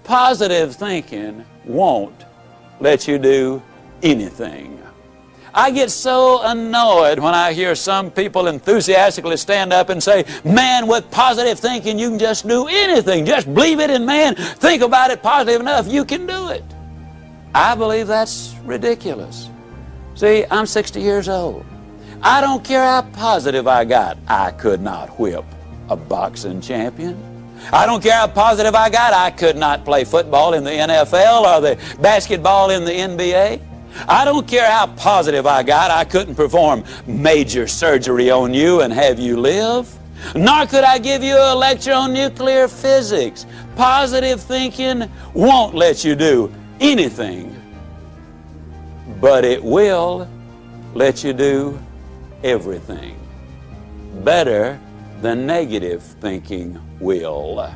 positive thinking won't let you do anything. I get so annoyed when I hear some people enthusiastically stand up and say, man, with positive thinking you can just do anything. Just believe it, and man, think about it positive enough, you can do it. I believe that's ridiculous. See, I'm 60 years old. I don't care how positive I got. I could not whip a boxing champion. I don't care how positive I got. I could not play football in the NFL or the basketball in the NBA. I don't care how positive I got. I couldn't perform major surgery on you and have you live. Nor could I give you a lecture on nuclear physics. Positive thinking won't let you do anything, but it will let you do everything. Better than negative thinking will.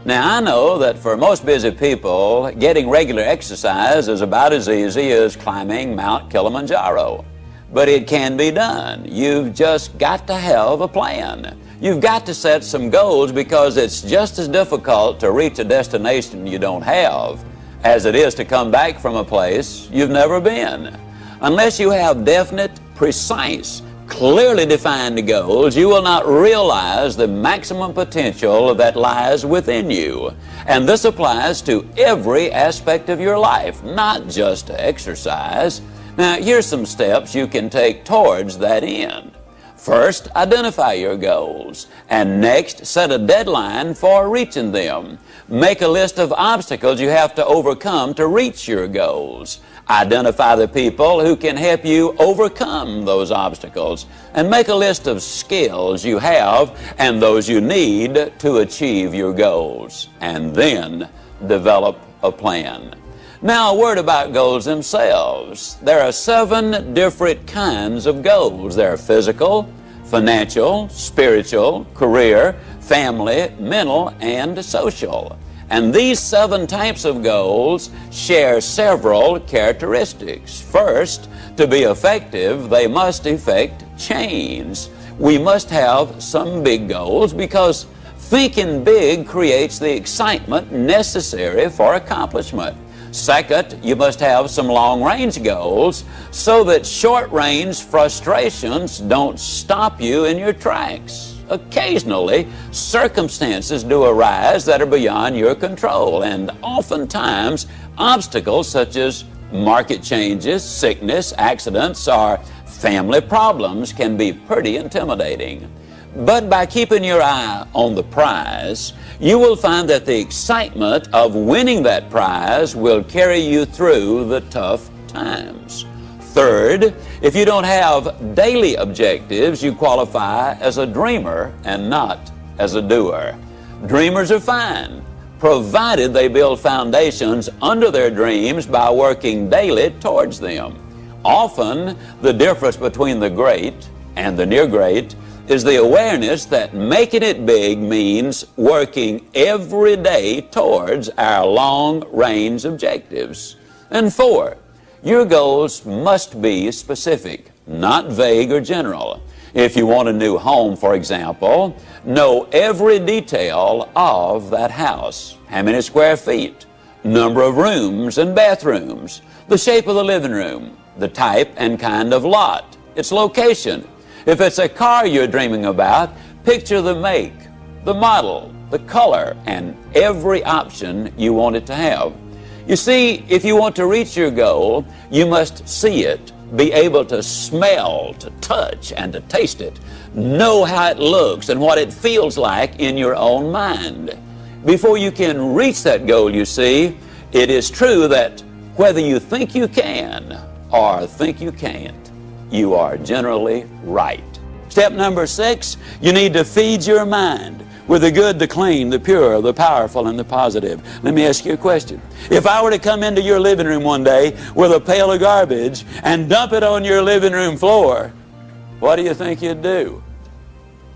Now, I know that for most busy people, getting regular exercise is about as easy as climbing Mount Kilimanjaro. But it can be done. You've just got to have a plan. You've got to set some goals, because it's just as difficult to reach a destination you don't have as it is to come back from a place you've never been. Unless you have definite, precise, clearly defined goals, you will not realize the maximum potential that lies within you. And this applies to every aspect of your life, not just to exercise. Now, here's some steps you can take towards that end. First, identify your goals, and next, set a deadline for reaching them. Make a list of obstacles you have to overcome to reach your goals. Identify the people who can help you overcome those obstacles, and make a list of skills you have and those you need to achieve your goals, and then develop a plan. Now, a word about goals themselves. There are 7 different kinds of goals. There are physical, financial, spiritual, career, family, mental, and social. And these 7 types of goals share several characteristics. First, to be effective, they must effect change. We must have some big goals, because thinking big creates the excitement necessary for accomplishment. Second, you must have some long-range goals so that short-range frustrations don't stop you in your tracks. Occasionally, circumstances do arise that are beyond your control, and oftentimes obstacles such as market changes, sickness, accidents, or family problems can be pretty intimidating. But by keeping your eye on the prize, you will find that the excitement of winning that prize will carry you through the tough times. Third, if you don't have daily objectives, you qualify as a dreamer and not as a doer. Dreamers are fine, provided they build foundations under their dreams by working daily towards them. Often, the difference between the great and the near great is the awareness that making it big means working every day towards our long-range objectives. And 4, your goals must be specific, not vague or general. If you want a new home, for example, know every detail of that house. How many square feet, number of rooms and bathrooms, the shape of the living room, the type and kind of lot, its location. If it's a car you're dreaming about, picture the make, the model, the color, and every option you want it to have. You see, if you want to reach your goal, you must see it, be able to smell, to touch, and to taste it. Know how it looks and what it feels like in your own mind. Before you can reach that goal, you see, it is true that whether you think you can or think you can't, you are generally right. Step number 6, you need to feed your mind with the good, the clean, the pure, the powerful, and the positive. Let me ask you a question. If I were to come into your living room one day with a pail of garbage and dump it on your living room floor, what do you think you'd do?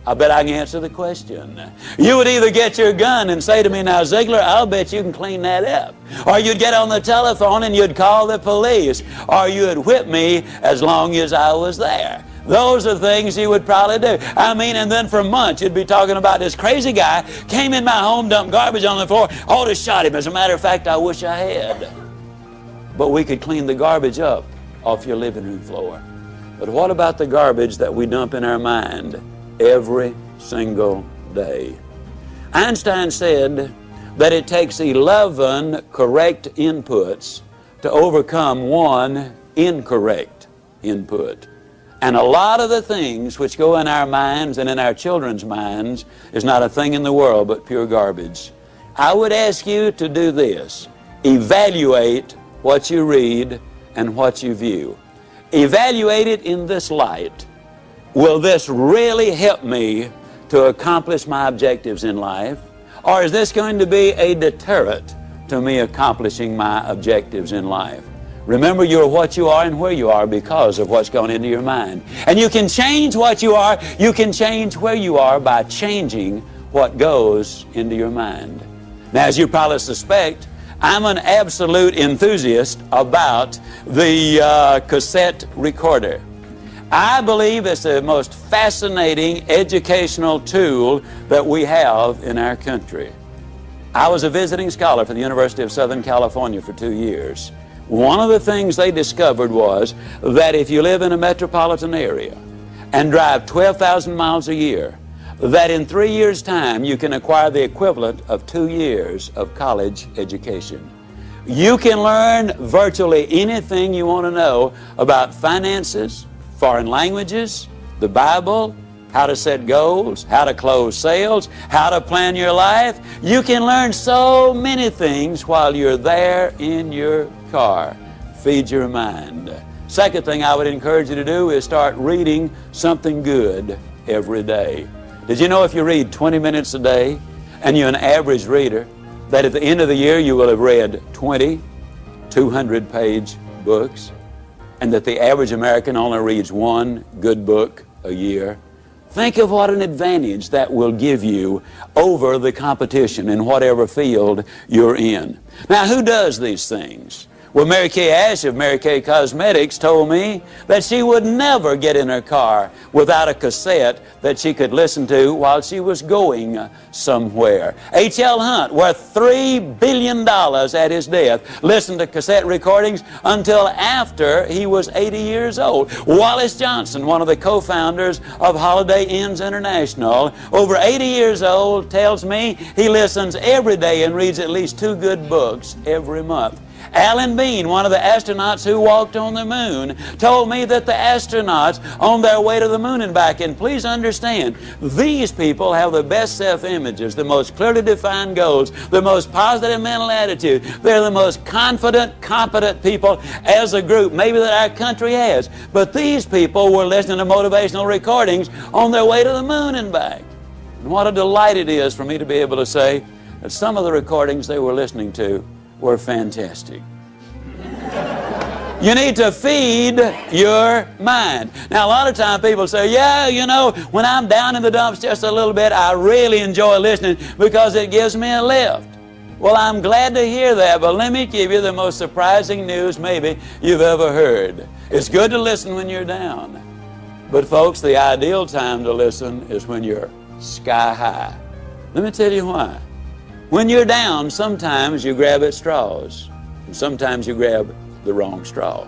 I bet I can answer the question. You would either get your gun and say to me, now Ziglar, I'll bet you can clean that up. Or you'd get on the telephone and you'd call the police. Or you'd whip me as long as I was there. Those are things you would probably do. I mean, and then for months you'd be talking about this crazy guy came in my home, dumped garbage on the floor, ought to shot him. As a matter of fact, I wish I had. But we could clean the garbage up off your living room floor. But what about the garbage that we dump in our mind every single day? Einstein said that it takes 11 correct inputs to overcome one incorrect input. And a lot of the things which go in our minds and in our children's minds is not a thing in the world but pure garbage. I would ask you to do this. Evaluate what you read and what you view. Evaluate it in this light. Will this really help me to accomplish my objectives in life? Or is this going to be a deterrent to me accomplishing my objectives in life? Remember, you're what you are and where you are because of what's gone into your mind. And you can change what you are, you can change where you are by changing what goes into your mind. Now, as you probably suspect, I'm an absolute enthusiast about the cassette recorder. I believe it's the most fascinating educational tool that we have in our country. I was a visiting scholar for the University of Southern California for 2 years. One of the things they discovered was that if you live in a metropolitan area and drive 12,000 miles a year, that in 3 years' time you can acquire the equivalent of 2 years of college education. You can learn virtually anything you want to know about finances, foreign languages, the Bible, how to set goals, how to close sales, how to plan your life. You can learn so many things while you're there in your car. Feed your mind. Second thing I would encourage you to do is start reading something good every day. Did you know if you read 20 minutes a day and you're an average reader, that at the end of the year you will have read 20 200-page books, and that the average American only reads one good book a year? Think of what an advantage that will give you over the competition in whatever field you're in. Now, who does these things? Well, Mary Kay Ash of Mary Kay Cosmetics told me that she would never get in her car without a cassette that she could listen to while she was going somewhere. H.L. Hunt, worth $3 billion at his death, listened to cassette recordings until after he was 80 years old. Wallace Johnson, one of the co-founders of Holiday Inns International, over 80 years old, tells me he listens every day and reads at least 2 good books every month. Alan Bean, one of the astronauts who walked on the moon, told me that the astronauts on their way to the moon and back, and please understand, these people have the best self-images, the most clearly defined goals, the most positive mental attitude. They're the most confident, competent people as a group maybe that our country has. But these people were listening to motivational recordings on their way to the moon and back. And what a delight it is for me to be able to say that some of the recordings they were listening to were fantastic. You need to feed your mind. Now, a lot of times people say, yeah, you know, when I'm down in the dumps just a little bit, I really enjoy listening because it gives me a lift. Well, I'm glad to hear that, but let me give you the most surprising news maybe you've ever heard. It's good to listen when you're down. But folks, the ideal time to listen is when you're sky high. Let me tell you why. When you're down, sometimes you grab at straws, and sometimes you grab the wrong straw.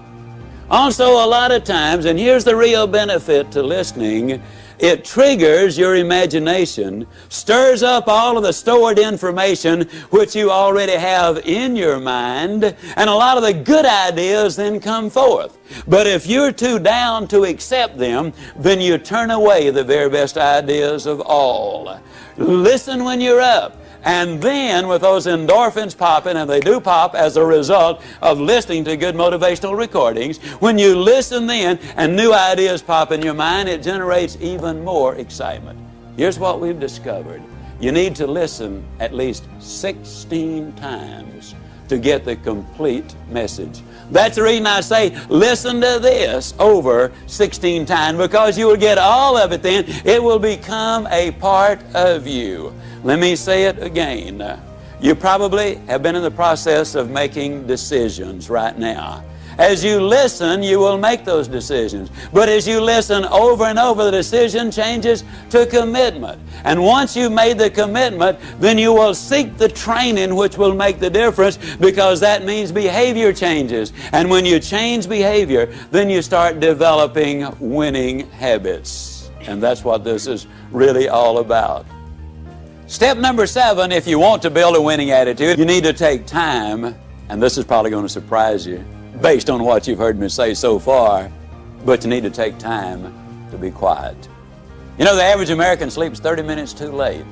Also, a lot of times, and here's the real benefit to listening, it triggers your imagination, stirs up all of the stored information which you already have in your mind, and a lot of the good ideas then come forth. But if you're too down to accept them, then you turn away the very best ideas of all. Listen when you're up. And then with those endorphins popping, and they do pop as a result of listening to good motivational recordings, when you listen then and new ideas pop in your mind, it generates even more excitement. Here's what we've discovered. You need to listen at least 16 times to get the complete message. That's the reason I say listen to this over 16 times, because you will get all of it then. It will become a part of you. Let me say it again. You probably have been in the process of making decisions right now. As you listen, you will make those decisions. But as you listen over and over, the decision changes to commitment. And once you've made the commitment, then you will seek the training which will make the difference, because that means behavior changes. And when you change behavior, then you start developing winning habits. And that's what this is really all about. Step number 7, if you want to build a winning attitude, you need to take time, and this is probably going to surprise you based on what you've heard me say so far, but you need to take time to be quiet. You know, the average American sleeps 30 minutes too late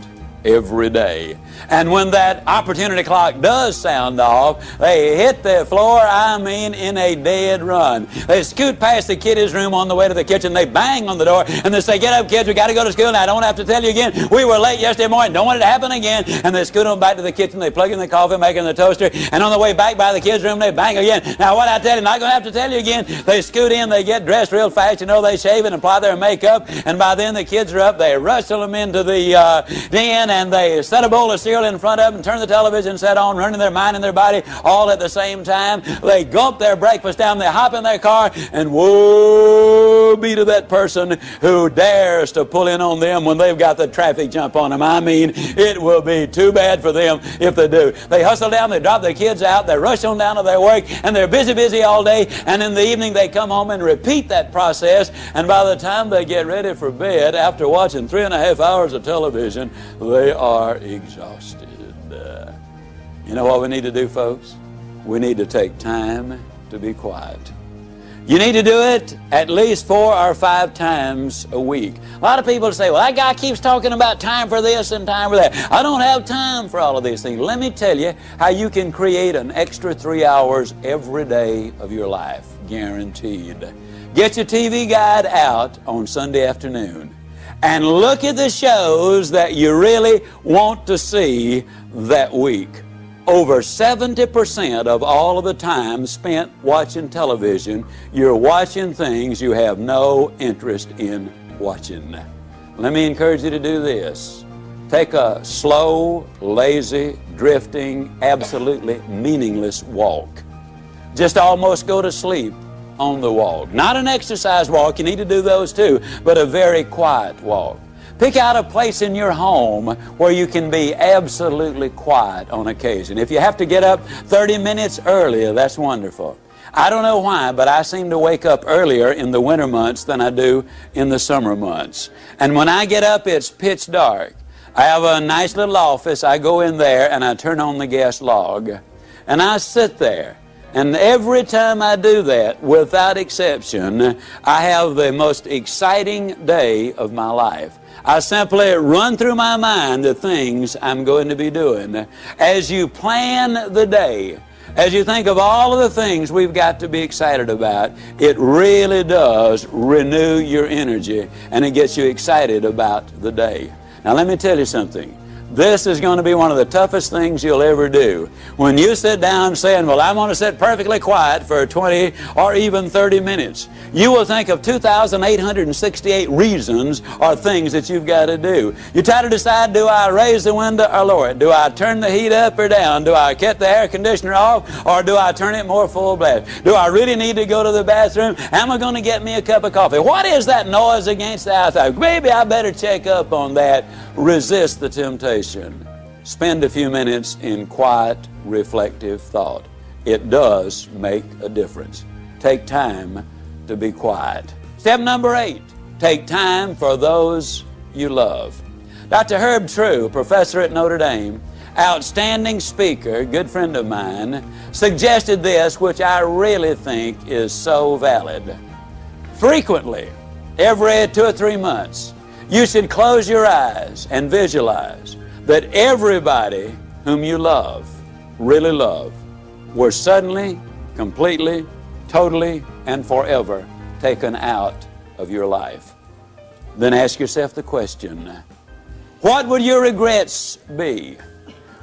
every day. And when that opportunity clock does sound off, they hit the floor, in a dead run. They scoot past the kiddies' room on the way to the kitchen. They bang on the door and they say, "Get up, kids, we got to go to school now. I don't have to tell you again. We were late yesterday morning. Don't want it to happen again." And they scoot on back to the kitchen. They plug in the coffee maker and the toaster. And on the way back by the kids' room, they bang again. Now, what I tell you, not going to have to tell you again. They scoot in, they get dressed real fast. They shave and apply their makeup. And by then, the kids are up. They rustle them into the den, and they set a bowl of cereal in front of them, turn the television set on, running their mind and their body all at the same time. They gulp their breakfast down, they hop in their car, and woe be to that person who dares to pull in on them when they've got the traffic jump on them. It will be too bad for them if they do. They hustle down, they drop their kids out, they rush on down to their work, and they're busy all day, and in the evening they come home and repeat that process, and by the time they get ready for bed, after watching 3.5 hours of television, they are exhausted. You know what we need to do, folks? We need to take time to be quiet. You need to do it at least 4 or 5 times a week. A lot of people say, "Well, that guy keeps talking about time for this and time for that. I don't have time for all of these things." Let me tell you how you can create an extra 3 hours every day of your life, guaranteed. Get your TV guide out on Sunday afternoon and look at the shows that you really want to see that week. Over 70% of all of the time spent watching television, you're watching things you have no interest in watching. Let me encourage you to do this. Take a slow, lazy, drifting, absolutely meaningless walk. Just almost go to sleep on the walk. Not an exercise walk, you need to do those too, but a very quiet walk. Pick out a place in your home where you can be absolutely quiet on occasion. If you have to get up 30 minutes earlier, that's wonderful. I don't know why, but I seem to wake up earlier in the winter months than I do in the summer months. And when I get up, it's pitch dark. I have a nice little office. I go in there and I turn on the gas log and I sit there. And every time I do that, without exception, I have the most exciting day of my life. I simply run through my mind the things I'm going to be doing. As you plan the day, as you think of all of the things we've got to be excited about, it really does renew your energy and it gets you excited about the day. Now let me tell you something. This is going to be one of the toughest things you'll ever do. When you sit down saying, "Well, I'm going to sit perfectly quiet for 20 or even 30 minutes, you will think of 2,868 reasons or things that you've got to do. You try to decide, do I raise the window or lower it? Do I turn the heat up or down? Do I cut the air conditioner off or do I turn it more full blast? Do I really need to go to the bathroom? Am I going to get me a cup of coffee? What is that noise against the outside? Maybe I better check up on that." Resist the temptation. Spend a few minutes in quiet, reflective thought. It does make a difference. Take time to be quiet. Step number 8, take time for those you love. Dr. Herb True, professor at Notre Dame, outstanding speaker, good friend of mine, suggested this, which I really think is so valid. Frequently, every 2 or 3 months, you should close your eyes and visualize that everybody whom you love, really love, were suddenly, completely, totally, and forever taken out of your life. Then ask yourself the question, what would your regrets be?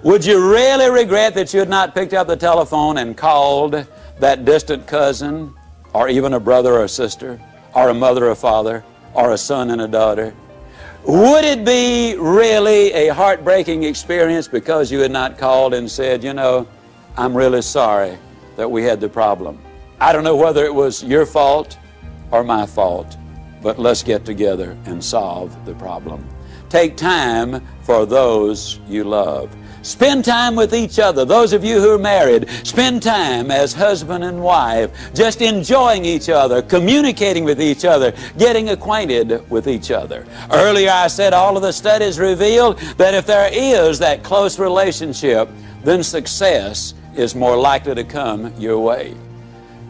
Would you really regret that you had not picked up the telephone and called that distant cousin, or even a brother or a sister, or a mother or father, or a son and a daughter? Would it be really a heartbreaking experience because you had not called and said, "I'm really sorry that we had the problem"? I don't know whether it was your fault or my fault, but let's get together and solve the problem. Take time for those you love. Spend time with each other. Those of you who are married, spend time as husband and wife, just enjoying each other, communicating with each other, getting acquainted with each other. Earlier I said all of the studies reveal that if there is that close relationship, then success is more likely to come your way.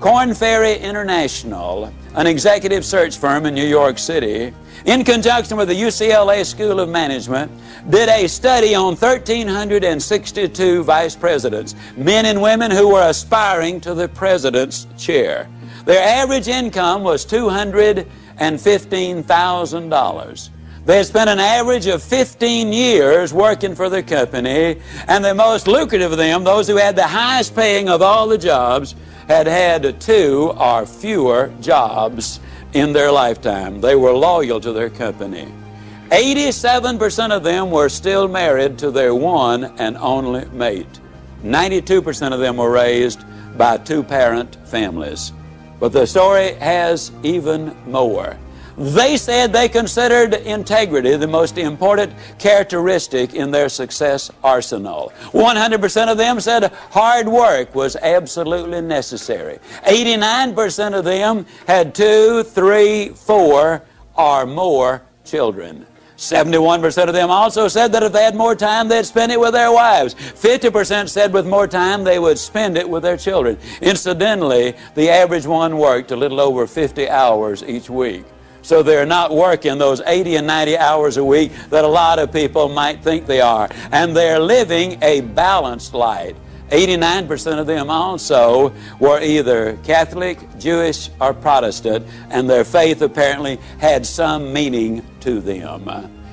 Korn Ferry International, an executive search firm in New York City, in conjunction with the UCLA School of Management, did a study on 1,362 vice presidents, men and women who were aspiring to the president's chair. Their average income was $215,000. They had spent an average of 15 years working for the company, and the most lucrative of them, those who had the highest paying of all the jobs, had had 2 or fewer jobs in their lifetime. They were loyal to their company. 87% of them were still married to their one and only mate. 92% of them were raised by 2-parent families. But the story has even more. They said they considered integrity the most important characteristic in their success arsenal. 100% of them said hard work was absolutely necessary. 89% of them had 2, 3, 4, or more children. 71% of them also said that if they had more time, they'd spend it with their wives. 50% said with more time, they would spend it with their children. Incidentally, the average one worked a little over 50 hours each week. So they're not working those 80 and 90 hours a week that a lot of people might think they are. And they're living a balanced life. 89% of them also were either Catholic, Jewish, or Protestant, and their faith apparently had some meaning to them.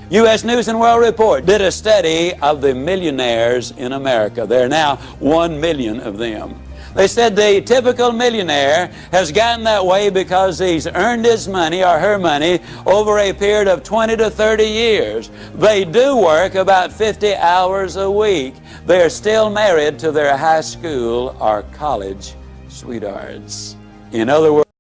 U.S. News and World Report did a study of the millionaires in America. There are now 1 million of them. They said the typical millionaire has gotten that way because he's earned his money or her money over a period of 20 to 30 years. They do work about 50 hours a week. They're still married to their high school or college sweethearts. In other words,